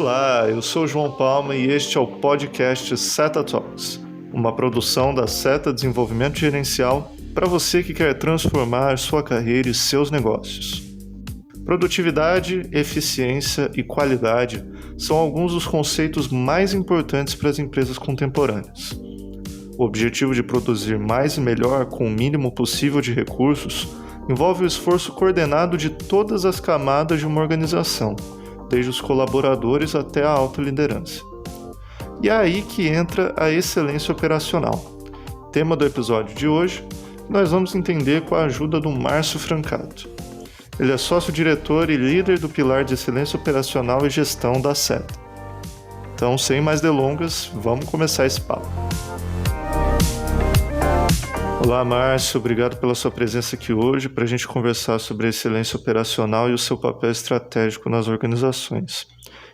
Olá, eu sou João Palma e este é o podcast Seta Talks, uma produção da Seta Desenvolvimento Gerencial para você que quer transformar sua carreira e seus negócios. Produtividade, eficiência e qualidade são alguns dos conceitos mais importantes para as empresas contemporâneas. O objetivo de produzir mais e melhor com o mínimo possível de recursos envolve o esforço coordenado de todas as camadas de uma organização, desde os colaboradores até a alta liderança. E é aí que entra a excelência operacional. Tema do episódio de hoje, nós vamos entender com a ajuda do Márcio Francato. Ele é sócio-diretor e líder do pilar de excelência operacional e gestão da Seta. Então, sem mais delongas, vamos começar esse papo. Olá, Márcio, obrigado pela sua presença aqui hoje para a gente conversar sobre a excelência operacional e o seu papel estratégico nas organizações.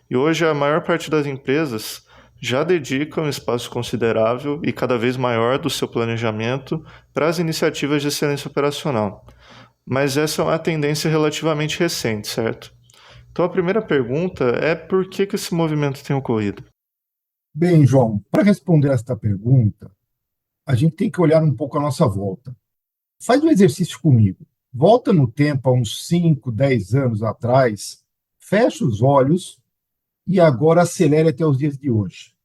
E hoje a maior parte das empresas já dedica um espaço considerável e cada vez maior do seu planejamento para as iniciativas de excelência operacional. Mas essa é uma tendência relativamente recente, certo? Então a primeira pergunta é por que esse movimento tem ocorrido? Bem, João, para responder esta pergunta, a gente tem que olhar um pouco à nossa volta. Faz um exercício comigo. Volta no tempo, há uns 5, 10 anos atrás, fecha os olhos e agora acelere até os dias de hoje.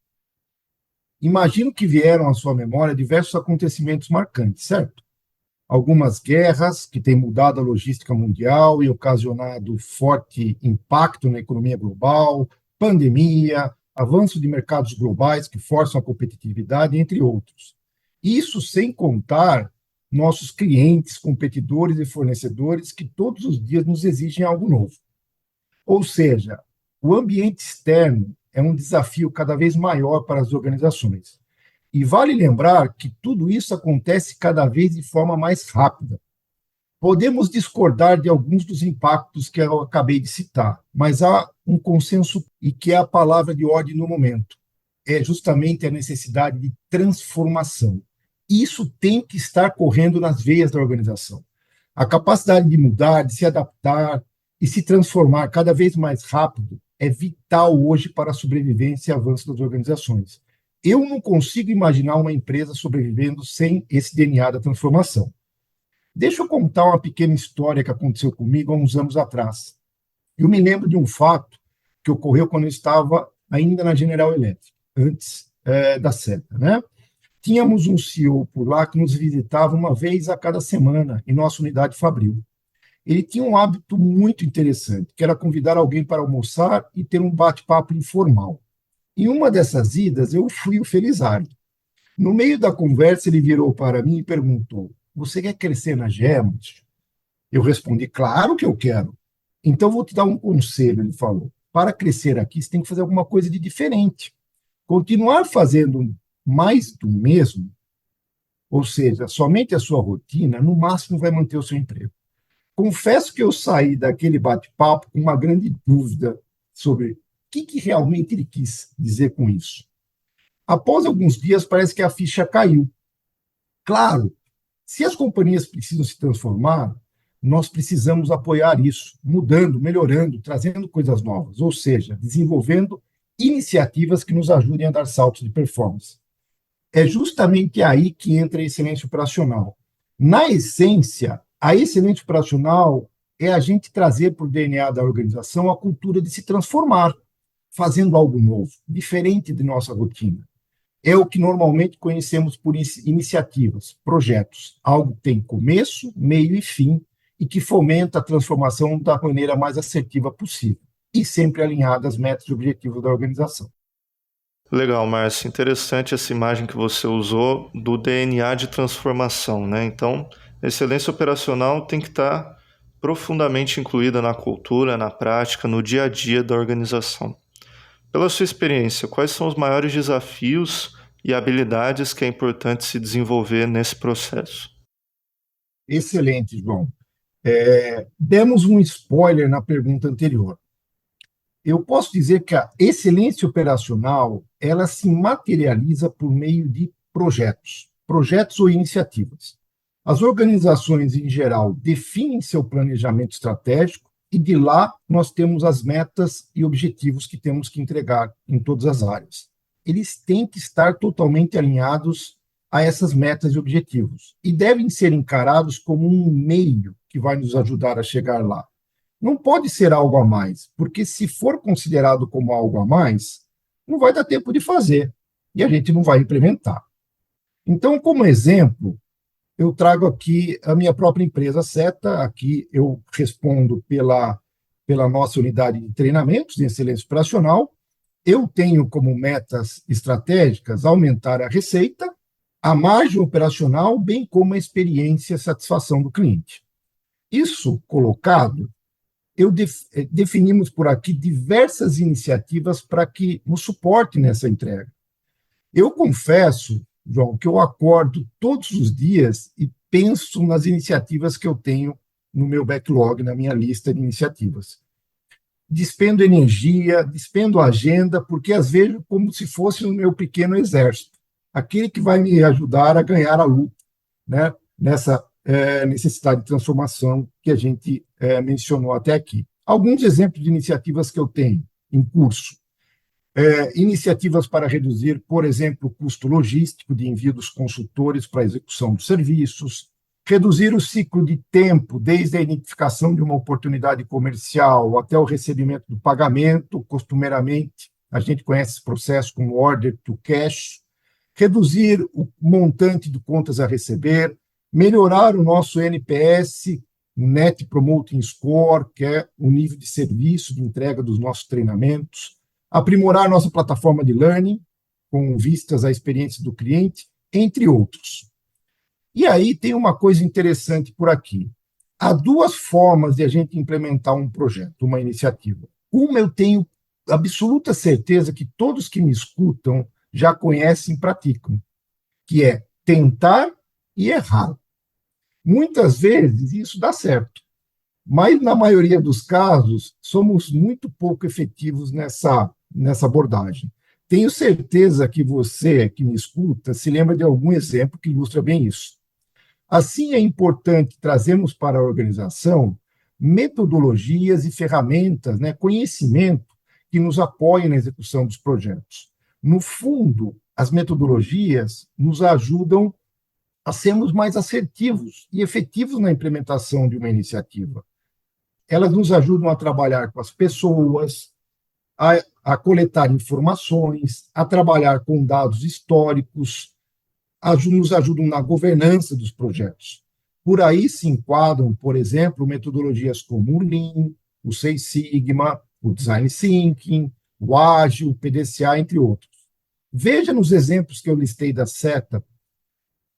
Imagino que vieram à sua memória diversos acontecimentos marcantes, certo? Algumas guerras que têm mudado a logística mundial e ocasionado forte impacto na economia global, pandemia, avanço de mercados globais que forçam a competitividade, entre outros. Isso sem contar nossos clientes, competidores e fornecedores que todos os dias nos exigem algo novo. Ou seja, o ambiente externo é um desafio cada vez maior para as organizações. E vale lembrar que tudo isso acontece cada vez de forma mais rápida. Podemos discordar de alguns dos impactos que eu acabei de citar, mas há um consenso e que é a palavra de ordem no momento. É justamente a necessidade de transformação. Isso tem que estar correndo nas veias da organização. A capacidade de mudar, de se adaptar e se transformar cada vez mais rápido é vital hoje para a sobrevivência e avanço das organizações. Eu não consigo imaginar uma empresa sobrevivendo sem esse DNA da transformação. Deixa eu contar uma pequena história que aconteceu comigo há uns anos atrás. Eu me lembro de um fato que ocorreu quando eu estava ainda na General Electric, antes da Seta, né? Tínhamos um CEO por lá que nos visitava uma vez a cada semana em nossa unidade fabril. Ele tinha um hábito muito interessante, que era convidar alguém para almoçar e ter um bate-papo informal. Em uma dessas idas, eu fui o felizardo. No meio da conversa, ele virou para mim e perguntou: "Você quer crescer na GEMAT?" Eu respondi: "Claro que eu quero." "Então, vou te dar um conselho", ele falou. "Para crescer aqui, você tem que fazer alguma coisa de diferente. Continuar fazendo mais do mesmo, ou seja, somente a sua rotina, no máximo vai manter o seu emprego." Confesso que eu saí daquele bate-papo com uma grande dúvida sobre o que realmente ele quis dizer com isso. Após alguns dias, parece que a ficha caiu. Claro, se as companhias precisam se transformar, nós precisamos apoiar isso, mudando, melhorando, trazendo coisas novas, ou seja, desenvolvendo iniciativas que nos ajudem a dar saltos de performance. É justamente aí que entra a excelência operacional. Na essência, a excelência operacional é a gente trazer para o DNA da organização a cultura de se transformar, fazendo algo novo, diferente de nossa rotina. É o que normalmente conhecemos por iniciativas, projetos, algo que tem começo, meio e fim, e que fomenta a transformação da maneira mais assertiva possível, e sempre alinhada às metas e objetivos da organização. Legal, Márcio. Interessante essa imagem que você usou do DNA de transformação, né? Então, a excelência operacional tem que estar profundamente incluída na cultura, na prática, no dia a dia da organização. Pela sua experiência, quais são os maiores desafios e habilidades que é importante se desenvolver nesse processo? Excelente, João. Demos um spoiler na pergunta anterior. Eu posso dizer que a excelência operacional, ela se materializa por meio de projetos ou iniciativas. As organizações, em geral, definem seu planejamento estratégico, e de lá nós temos as metas e objetivos que temos que entregar em todas as áreas. Eles têm que estar totalmente alinhados a essas metas e objetivos e devem ser encarados como um meio que vai nos ajudar a chegar lá. Não pode ser algo a mais, porque se for considerado como algo a mais, não vai dar tempo de fazer e a gente não vai implementar. Então, como exemplo, eu trago aqui a minha própria empresa Seta. Aqui eu respondo pela nossa unidade de treinamentos de excelência operacional. Eu tenho como metas estratégicas aumentar a receita, a margem operacional, bem como a experiência e a satisfação do cliente. Isso colocado, definimos por aqui diversas iniciativas para que nos suporte nessa entrega. Eu confesso, João, que eu acordo todos os dias e penso nas iniciativas que eu tenho no meu backlog, na minha lista de iniciativas. Despendo energia, despendo agenda, porque as vejo como se fosse o meu pequeno exército, aquele que vai me ajudar a ganhar a luta, né, nessa necessidade de transformação que a gente mencionou até aqui. Alguns exemplos de iniciativas que eu tenho em curso. Iniciativas para reduzir, por exemplo, o custo logístico de envio dos consultores para a execução dos serviços, reduzir o ciclo de tempo, desde a identificação de uma oportunidade comercial até o recebimento do pagamento. Costumeiramente, a gente conhece esse processo como order to cash, reduzir o montante de contas a receber, melhorar o nosso NPS, o Net Promoting Score, que é o nível de serviço de entrega dos nossos treinamentos, aprimorar nossa plataforma de learning, com vistas à experiência do cliente, entre outros. E aí tem uma coisa interessante por aqui. Há duas formas de a gente implementar um projeto, uma iniciativa. Uma eu tenho absoluta certeza que todos que me escutam já conhecem e praticam, que é tentar e errar. Muitas vezes isso dá certo, mas na maioria dos casos somos muito pouco efetivos nessa abordagem. Tenho certeza que você que me escuta se lembra de algum exemplo que ilustra bem isso. Assim, é importante trazermos para a organização metodologias e ferramentas, né, conhecimento que nos apoiem na execução dos projetos. No fundo, as metodologias nos ajudam a sermos mais assertivos e efetivos na implementação de uma iniciativa. Elas nos ajudam a trabalhar com as pessoas, a coletar informações, a trabalhar com dados históricos, nos ajudam na governança dos projetos. Por aí se enquadram, por exemplo, metodologias como o Lean, o Six Sigma, o Design Thinking, o Ágil, o PDCA, entre outros. Veja nos exemplos que eu listei da SETA,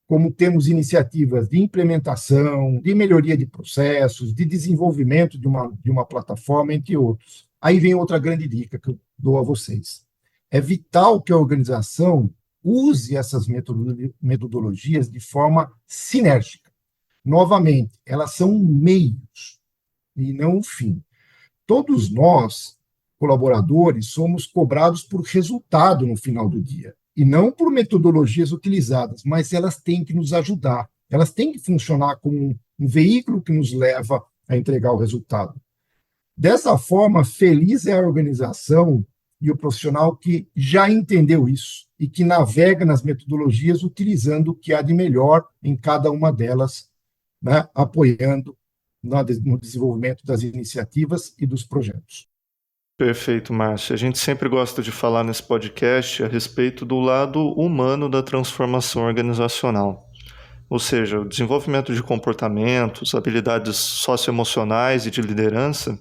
como temos iniciativas de implementação, de melhoria de processos, de desenvolvimento de uma plataforma, entre outros. Aí vem outra grande dica que eu dou a vocês. É vital que a organização use essas metodologias de forma sinérgica. Novamente, elas são meios e não um fim. Todos nós, colaboradores, somos cobrados por resultado no final do dia, e não por metodologias utilizadas, mas elas têm que nos ajudar, elas têm que funcionar como um veículo que nos leva a entregar o resultado. Dessa forma, feliz é a organização e o profissional que já entendeu isso e que navega nas metodologias utilizando o que há de melhor em cada uma delas, né, apoiando no desenvolvimento das iniciativas e dos projetos. Perfeito, Márcio. A gente sempre gosta de falar nesse podcast a respeito do lado humano da transformação organizacional. Ou seja, o desenvolvimento de comportamentos, habilidades socioemocionais e de liderança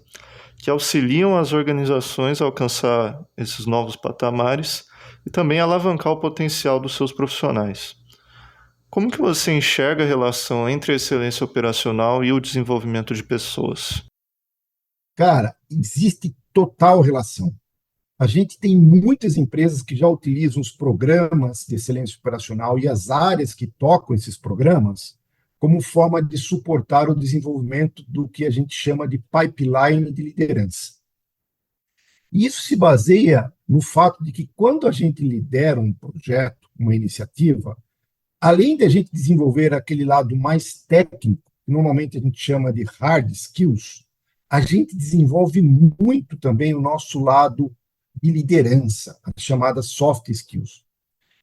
que auxiliam as organizações a alcançar esses novos patamares e também alavancar o potencial dos seus profissionais. Como que você enxerga a relação entre a excelência operacional e o desenvolvimento de pessoas? Cara, existe total relação. A gente tem muitas empresas que já utilizam os programas de excelência operacional e as áreas que tocam esses programas como forma de suportar o desenvolvimento do que a gente chama de pipeline de liderança. E isso se baseia no fato de que quando a gente lidera um projeto, uma iniciativa, além de a gente desenvolver aquele lado mais técnico, que normalmente a gente chama de hard skills, a gente desenvolve muito também o nosso lado de liderança, as chamadas soft skills.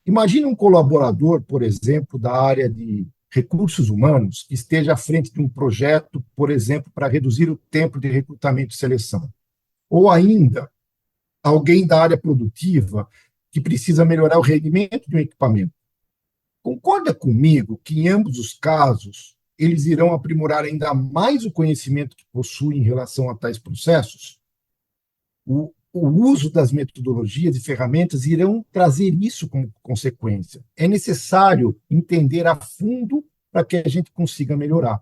Imagine um colaborador, por exemplo, da área de recursos humanos, que esteja à frente de um projeto, por exemplo, para reduzir o tempo de recrutamento e seleção. Ou ainda, alguém da área produtiva que precisa melhorar o rendimento de um equipamento. Concorda comigo que, em ambos os casos, eles irão aprimorar ainda mais o conhecimento que possuem em relação a tais processos? O uso das metodologias e ferramentas irão trazer isso como consequência. É necessário entender a fundo para que a gente consiga melhorar.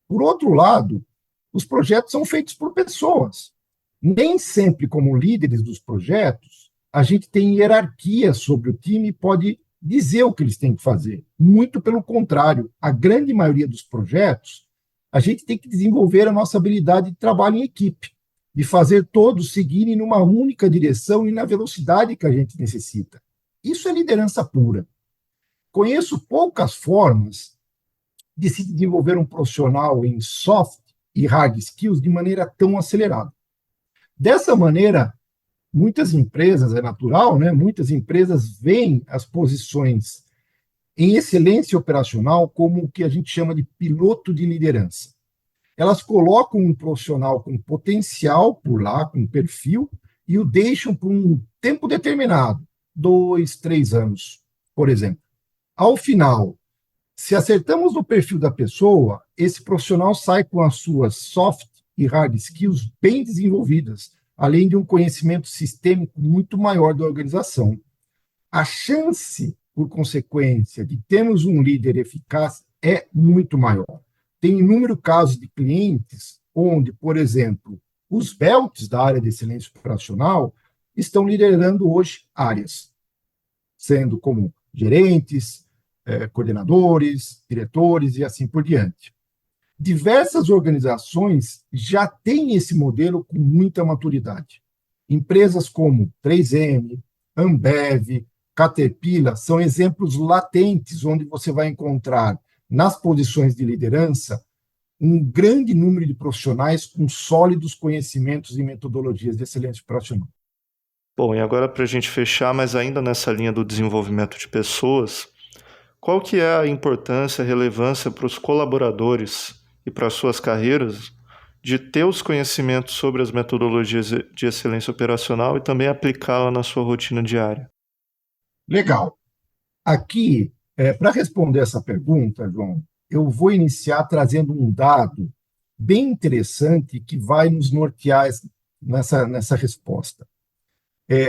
Por outro lado, os projetos são feitos por pessoas. Nem sempre, como líderes dos projetos, a gente tem hierarquia sobre o time e pode dizer o que eles têm que fazer. Muito pelo contrário, a grande maioria dos projetos, a gente tem que desenvolver a nossa habilidade de trabalho em equipe, de fazer todos seguirem numa única direção e na velocidade que a gente necessita. Isso é liderança pura. Conheço poucas formas de se desenvolver um profissional em soft e hard skills de maneira tão acelerada. Dessa maneira, muitas empresas, é natural, né? Muitas empresas veem as posições em excelência operacional como o que a gente chama de piloto de liderança. Elas colocam um profissional com potencial por lá, com perfil, e o deixam por um tempo determinado, 2, 3 anos, por exemplo. Ao final, se acertamos no perfil da pessoa, esse profissional sai com as suas soft e hard skills bem desenvolvidas, além de um conhecimento sistêmico muito maior da organização. A chance, por consequência, de termos um líder eficaz é muito maior. Tem inúmeros casos de clientes onde, por exemplo, os belts da área de excelência operacional estão liderando hoje áreas, sendo como gerentes, coordenadores, diretores e assim por diante. Diversas organizações já têm esse modelo com muita maturidade. Empresas como 3M, Ambev, Caterpillar são exemplos latentes onde você vai encontrar, nas posições de liderança, um grande número de profissionais com sólidos conhecimentos e metodologias de excelência operacional. Bom, e agora para a gente fechar, mas ainda nessa linha do desenvolvimento de pessoas, qual que é a importância, a relevância para os colaboradores e para as suas carreiras de ter os conhecimentos sobre as metodologias de excelência operacional e também aplicá-la na sua rotina diária? Legal. Aqui, para responder essa pergunta, João, eu vou iniciar trazendo um dado bem interessante que vai nos nortear nessa resposta.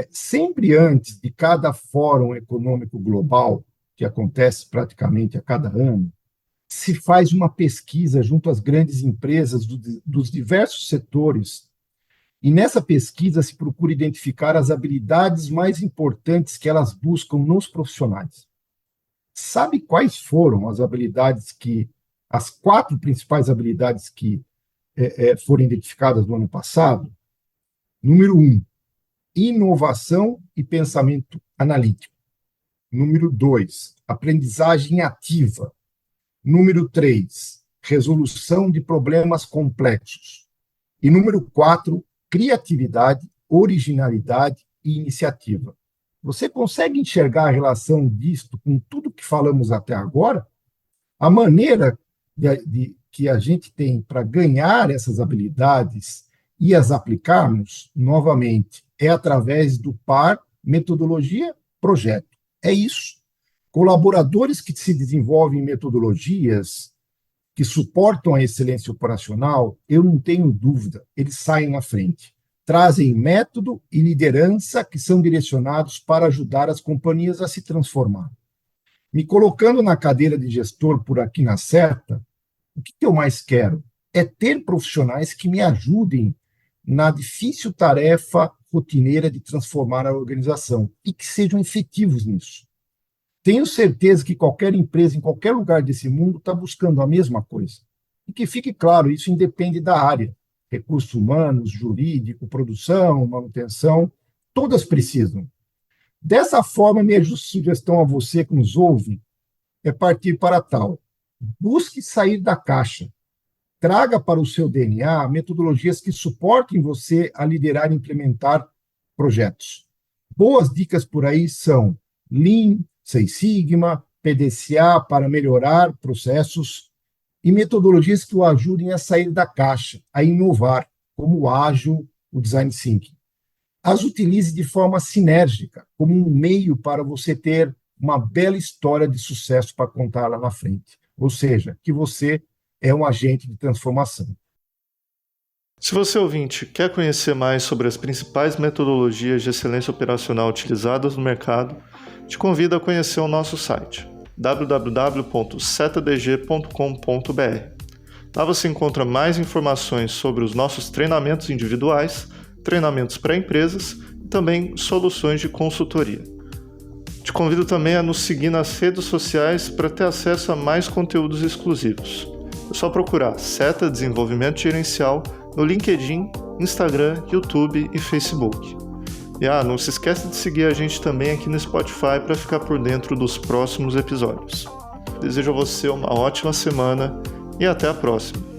Sempre antes de cada Fórum Econômico Global, que acontece praticamente a cada ano, se faz uma pesquisa junto às grandes empresas dos diversos setores, e nessa pesquisa se procura identificar as habilidades mais importantes que elas buscam nos profissionais. Sabe quais foram as 4 principais habilidades que foram identificadas no ano passado? Número 1, inovação e pensamento analítico. Número 2, aprendizagem ativa. Número 3, resolução de problemas complexos. E número 4, criatividade, originalidade e iniciativa. Você consegue enxergar a relação disto com tudo que falamos até agora? A maneira que a gente tem para ganhar essas habilidades e as aplicarmos, novamente, é através do par metodologia-projeto. É isso. Colaboradores que se desenvolvem em metodologias que suportam a excelência operacional, eu não tenho dúvida, eles saem na frente. Trazem método e liderança que são direcionados para ajudar as companhias a se transformar. Me colocando na cadeira de gestor por aqui na Certa, o que eu mais quero é ter profissionais que me ajudem na difícil tarefa rotineira de transformar a organização e que sejam efetivos nisso. Tenho certeza que qualquer empresa, em qualquer lugar desse mundo, está buscando a mesma coisa. E que fique claro, isso independe da área. Recursos humanos, jurídico, produção, manutenção, todas precisam. Dessa forma, minha sugestão a você que nos ouve é partir para tal. Busque sair da caixa. traga para o seu DNA metodologias que suportem você a liderar e implementar projetos. Boas dicas por aí são Lean, Six Sigma, PDCA para melhorar processos e metodologias que o ajudem a sair da caixa, a inovar, como o ágil, o design thinking. As utilize de forma sinérgica, como um meio para você ter uma bela história de sucesso para contar lá na frente. Ou seja, que você é um agente de transformação. Se você, ouvinte, quer conhecer mais sobre as principais metodologias de excelência operacional utilizadas no mercado, te convido a conhecer o nosso site www.setadg.com.br. Lá você encontra mais informações sobre os nossos treinamentos individuais, treinamentos para empresas e também soluções de consultoria. Te convido também a nos seguir nas redes sociais para ter acesso a mais conteúdos exclusivos. É só procurar Seta Desenvolvimento Gerencial no LinkedIn, Instagram, YouTube e Facebook. E não se esqueça de seguir a gente também aqui no Spotify para ficar por dentro dos próximos episódios. Desejo a você uma ótima semana e até a próxima!